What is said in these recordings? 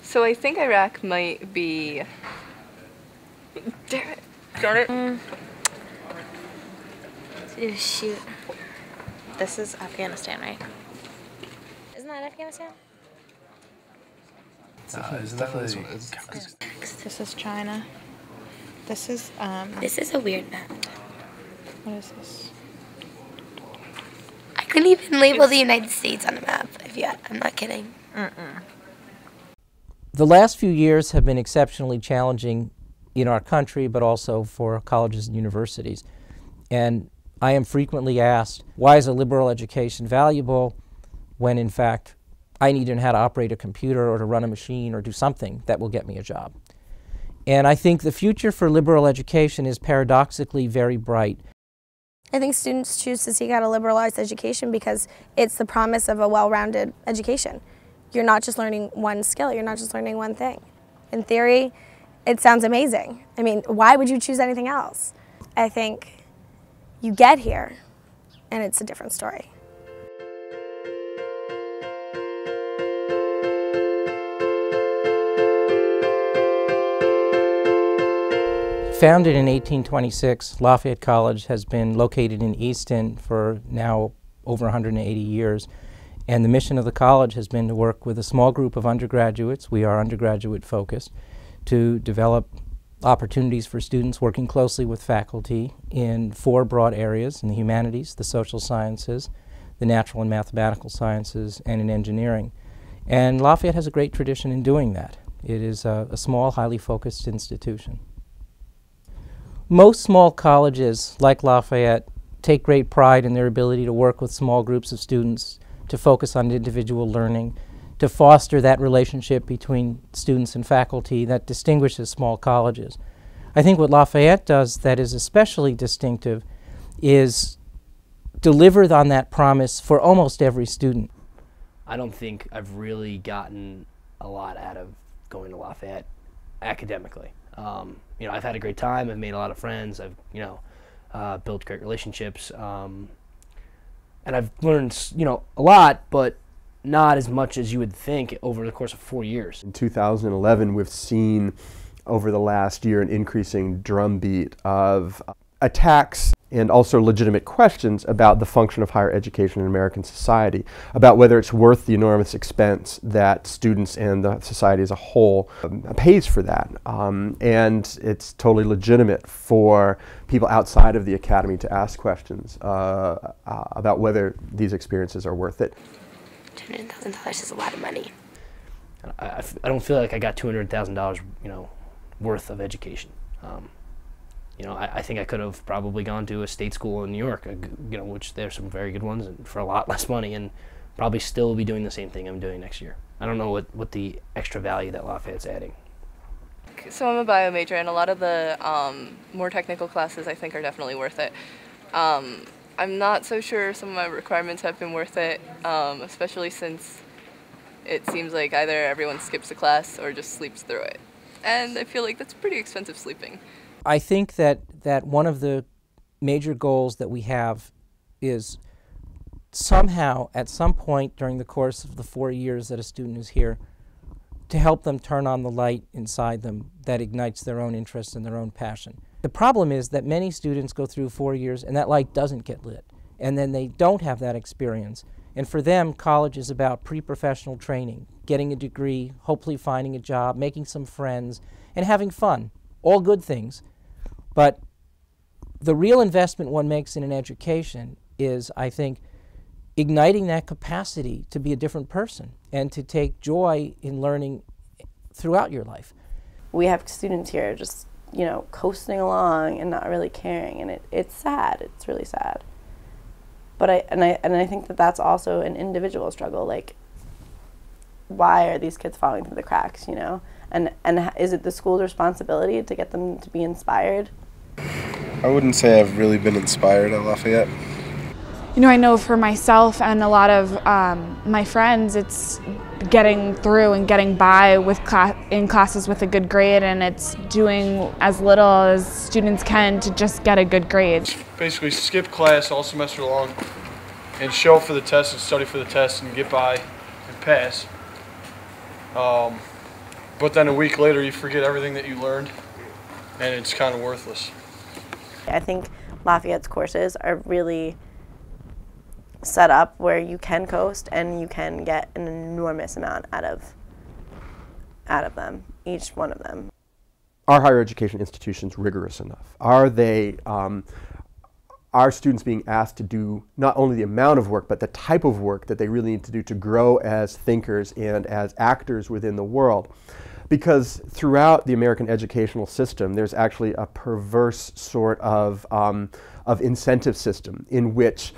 So I think Iraq might be... Damn it. Got it? Shoot. This is Afghanistan, right? Isn't that Afghanistan? Isn't that This is China. This is, This is a weird map. what is this? I couldn't even label the United States on the map. I'm not kidding. The last few years have been exceptionally challenging in our country, but also for colleges and universities. And I am frequently asked, why is a liberal education valuable when in fact I need to know how to operate a computer or to run a machine or do something that will get me a job? And I think the future for liberal education is paradoxically very bright. I think students choose to seek out a liberalized education because it's the promise of a well-rounded education. You're not just learning one skill, you're not just learning one thing. In theory, it sounds amazing. I mean, why would you choose anything else? I think you get here, and it's a different story. Founded in 1826, Lafayette College has been located in Easton for now over 180 years. And the mission of the college has been to work with a small group of undergraduates, we are undergraduate focused, to develop opportunities for students working closely with faculty in 4 broad areas: in the humanities, the social sciences, the natural and mathematical sciences, and in engineering. And Lafayette has a great tradition in doing that. It is a small, highly focused institution. Most small colleges, like Lafayette, take great pride in their ability to work with small groups of students, to focus on individual learning, to foster that relationship between students and faculty that distinguishes small colleges. I think what Lafayette does that is especially distinctive is deliver on that promise for almost every student. I don't think I've really gotten a lot out of going to Lafayette academically. You know, I've had a great time. I've made a lot of friends. I've, built great relationships, and I've learned, a lot, but not as much as you would think over the course of 4 years. In 2011, we've seen over the last year an increasing drumbeat of attacks and also legitimate questions about the function of higher education in American society, about whether it's worth the enormous expense that students and the society as a whole pays for that. And it's totally legitimate for people outside of the academy to ask questions about whether these experiences are worth it. $200,000 is a lot of money. I don't feel like I got $200,000, worth of education. I think I could have probably gone to a state school in New York, which there's some very good ones and for a lot less money, and probably still be doing the same thing I'm doing next year. I don't know what the extra value that Lafayette's adding. So I'm a bio major, and a lot of the more technical classes I think are definitely worth it. I'm not so sure some of my requirements have been worth it, especially since it seems like either everyone skips a class or just sleeps through it. And I feel like that's pretty expensive sleeping. I think that one of the major goals that we have is somehow, at some point during the course of the 4 years that a student is here, to help them turn on the light inside them that ignites their own interest and their own passion. The problem is that many students go through 4 years and that light doesn't get lit, and then they don't have that experience. And for them, college is about pre-professional training, getting a degree, hopefully finding a job, making some friends, and having fun. All good things. But the real investment one makes in an education is, I think, igniting that capacity to be a different person and to take joy in learning throughout your life. We have students here just, coasting along and not really caring, and it's sad. It's really sad. But I think that that's also an individual struggle. Like, why are these kids falling through the cracks, And is it the school's responsibility to get them to be inspired? I wouldn't say I've really been inspired at Lafayette. I know for myself and a lot of my friends, it's getting through and getting by with in classes with a good grade, and it's doing as little as students can to just get a good grade. Basically skip class all semester long and show up for the test and study for the test and get by and pass. But then a week later you forget everything that you learned, and it's kind of worthless. I think Lafayette's courses are really set up where you can coast and you can get an enormous amount out of them, each one of them. Are higher education institutions rigorous enough? Are they, are students being asked to do not only the amount of work, but the type of work that they really need to do to grow as thinkers and as actors within the world? Because throughout the American educational system, there's actually a perverse sort of incentive system in which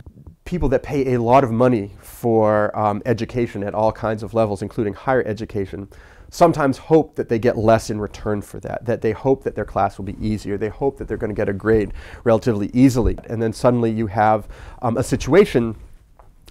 people that pay a lot of money for education at all kinds of levels, including higher education, sometimes hope that they get less in return for that, that they hope that their class will be easier, they hope that they're going to get a grade relatively easily. And then suddenly you have a situation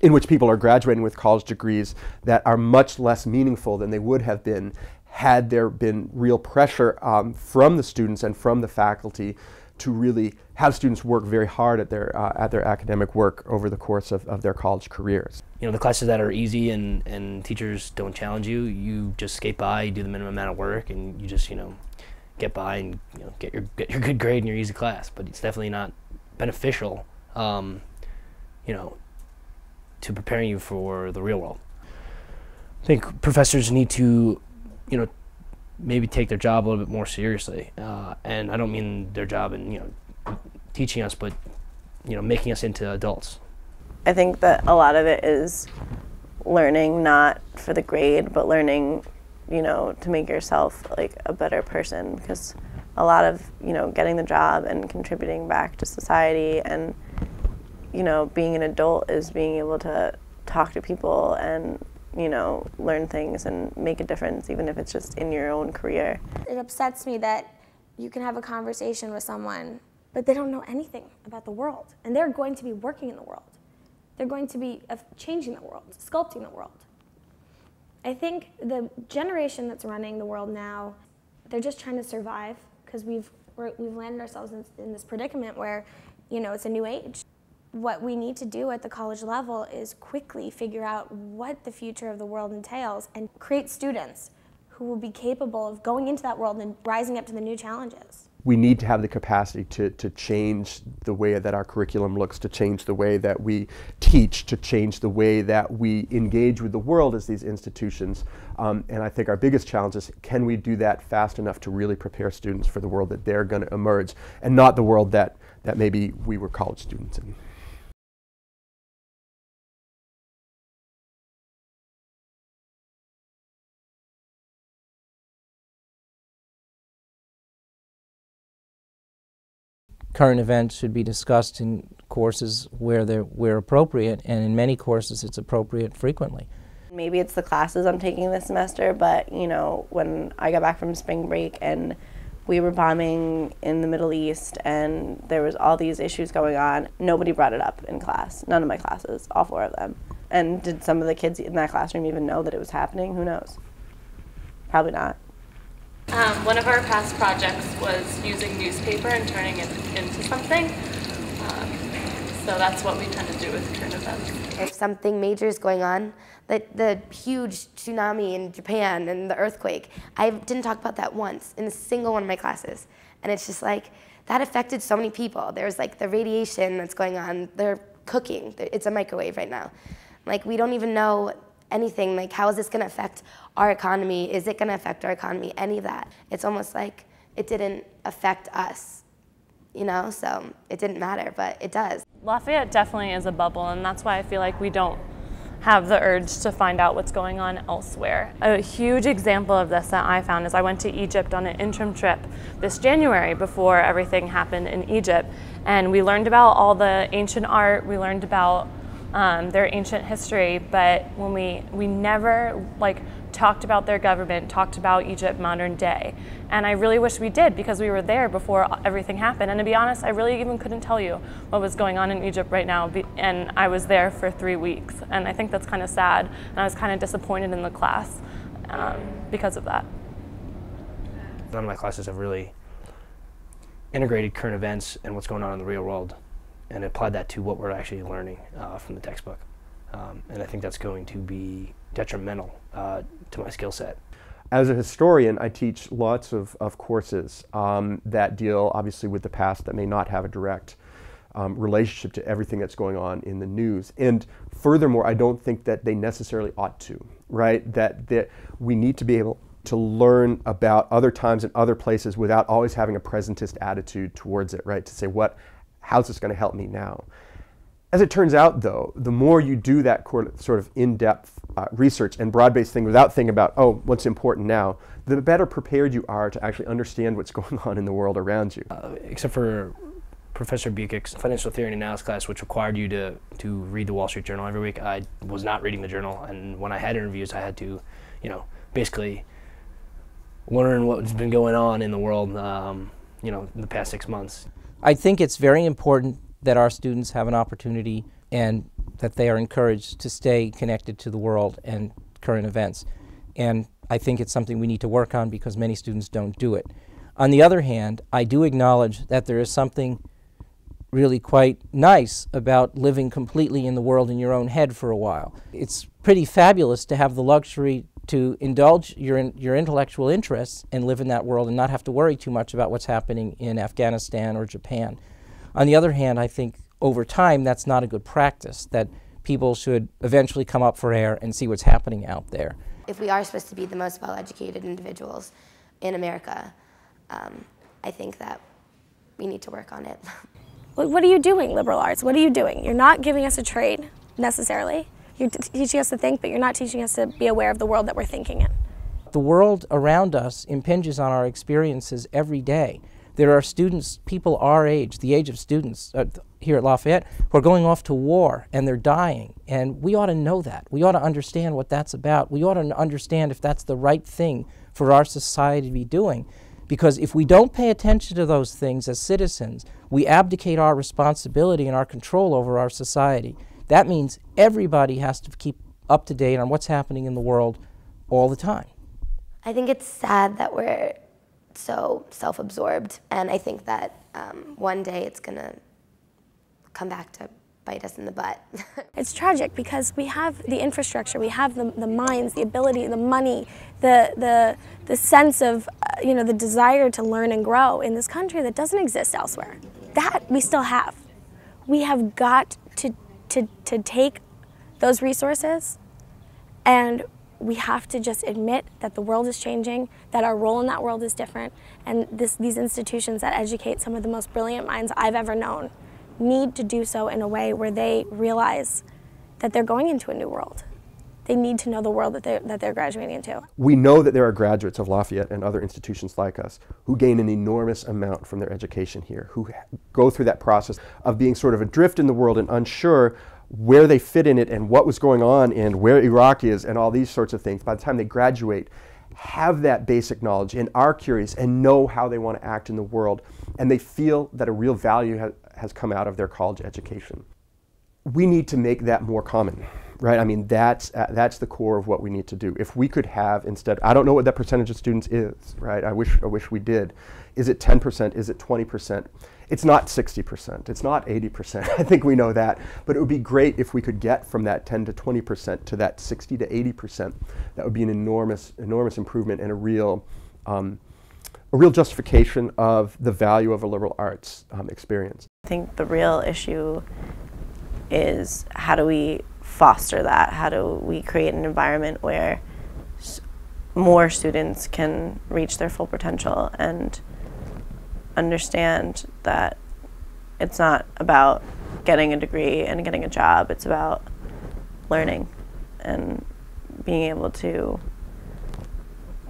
in which people are graduating with college degrees that are much less meaningful than they would have been had there been real pressure from the students and from the faculty to really have students work very hard at their academic work over the course of their college careers. You know, the classes that are easy and teachers don't challenge you, you just skate by, you do the minimum amount of work, and you just, you know, get by and, you know, get your good grade in your easy class. But it's definitely not beneficial, you know, to preparing you for the real world. I think professors need to, you know, maybe take their job a little bit more seriously, and I don't mean their job in, you know, teaching us, but, you know, making us into adults. I think that a lot of it is learning not for the grade, but learning, you know, to make yourself like a better person, because a lot of, you know, getting the job and contributing back to society and, you know, being an adult is being able to talk to people and, you know, learn things and make a difference, even if it's just in your own career. It upsets me that you can have a conversation with someone, but they don't know anything about the world. And they're going to be working in the world. They're going to be changing the world, sculpting the world. I think the generation that's running the world now, they're just trying to survive because we've landed ourselves in this predicament where, you know, it's a new age. What we need to do at the college level is quickly figure out what the future of the world entails and create students who will be capable of going into that world and rising up to the new challenges. We need to have the capacity to change the way that our curriculum looks, to change the way that we teach, to change the way that we engage with the world as these institutions. And I think our biggest challenge is, can we do that fast enough to really prepare students for the world that they're going to emerge, and not the world that maybe we were college students in. Current events should be discussed in courses where appropriate, and in many courses it's appropriate frequently. Maybe it's the classes I'm taking this semester, but, you know, when I got back from spring break and we were bombing in the Middle East and there was all these issues going on, nobody brought it up in class. None of my classes, all 4 of them. And did some of the kids in that classroom even know that it was happening? Who knows? Probably not. One of our past projects was using newspaper and turning it into something. So that's what we tend to do with current events. If something major is going on, the huge tsunami in Japan and the earthquake, I didn't talk about that once in a single one of my classes. And it's just like, that affected so many people. There's like the radiation that's going on, they're cooking, it's a microwave right now. Like, we don't even know anything, like, how is this gonna affect our economy? Is it gonna affect our economy? Any of that. It's almost like it didn't affect us, you know? So it didn't matter, but it does. Lafayette definitely is a bubble, and that's why I feel like we don't have the urge to find out what's going on elsewhere. A huge example of this that I found is I went to Egypt on an interim trip this January before everything happened in Egypt, and we learned about all the ancient art, we learned about their ancient history, but when we never like talked about their government, talked about Egypt modern day. And I really wish we did, because we were there before everything happened. And to be honest, I really even couldn't tell you what was going on in Egypt right now, and I was there for 3 weeks. And I think that's kind of sad, and I was kind of disappointed in the class because of that. None of my classes have really integrated current events and what's going on in the real world and applied that to what we're actually learning from the textbook. And I think that's going to be detrimental to my skill set. As a historian, I teach lots of courses that deal obviously with the past that may not have a direct relationship to everything that's going on in the news. And furthermore, I don't think that they necessarily ought to, right? That we need to be able to learn about other times and other places without always having a presentist attitude towards it, right? To say, how's this going to help me now? As it turns out, though, the more you do that sort of in-depth research and broad-based thing without thinking about, oh, what's important now, the better prepared you are to actually understand what's going on in the world around you. Except for Professor Bukik's financial theory and analysis class, which required you to read the Wall Street Journal every week, I was not reading the journal. And when I had interviews, I had to, basically learn what's been going on in the world, in the past 6 months. I think it's very important that our students have an opportunity and that they are encouraged to stay connected to the world and current events. And I think it's something we need to work on because many students don't do it. On the other hand, I do acknowledge that there is something really quite nice about living completely in the world in your own head for a while. It's pretty fabulous to have the luxury to indulge your intellectual interests and live in that world and not have to worry too much about what's happening in Afghanistan or Japan. On the other hand, I think over time that's not a good practice, that people should eventually come up for air and see what's happening out there. If we are supposed to be the most well-educated individuals in America, I think that we need to work on it. What are you doing, liberal arts? What are you doing? You're not giving us a trade, necessarily. You're teaching us to think, but you're not teaching us to be aware of the world that we're thinking in. The world around us impinges on our experiences every day. There are students, people our age, the age of students here at Lafayette, who are going off to war and they're dying. And we ought to know that. We ought to understand what that's about. We ought to understand if that's the right thing for our society to be doing. Because if we don't pay attention to those things as citizens, we abdicate our responsibility and our control over our society. That means everybody has to keep up to date on what's happening in the world all the time. I think it's sad that we're so self-absorbed, and I think that one day it's going to come back to bite us in the butt. It's tragic because we have the infrastructure, we have the minds, the ability, the money, the sense of, the desire to learn and grow in this country that doesn't exist elsewhere. That we still have. We have got to take those resources, and we have to just admit that the world is changing, that our role in that world is different, and these institutions that educate some of the most brilliant minds I've ever known need to do so in a way where they realize that they're going into a new world. They need to know the world that they're graduating into. We know that there are graduates of Lafayette and other institutions like us who gain an enormous amount from their education here, who go through that process of being sort of adrift in the world and unsure where they fit in it and what was going on and where Iraq is and all these sorts of things. By the time they graduate, have that basic knowledge and are curious and know how they want to act in the world, and they feel that a real value has come out of their college education. We need to make that more common, right? I mean, that's the core of what we need to do. If we could have instead, I don't know what that percentage of students is, right? I wish we did. Is it 10%? Is it 20%? It's not 60%. It's not 80%. I think we know that. But it would be great if we could get from that 10 to 20% to that 60 to 80%. That would be an enormous improvement and a real justification of the value of a liberal arts experience. I think the real issue is how do we foster that? How do we create an environment where more students can reach their full potential and understand that it's not about getting a degree and getting a job, it's about learning and being able to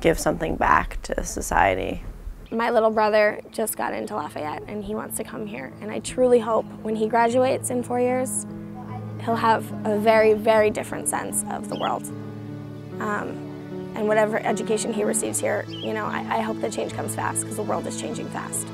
give something back to society. My little brother just got into Lafayette and he wants to come here, and I truly hope when he graduates in 4 years, he'll have a very, very different sense of the world. And whatever education he receives here, I hope the change comes fast because the world is changing fast.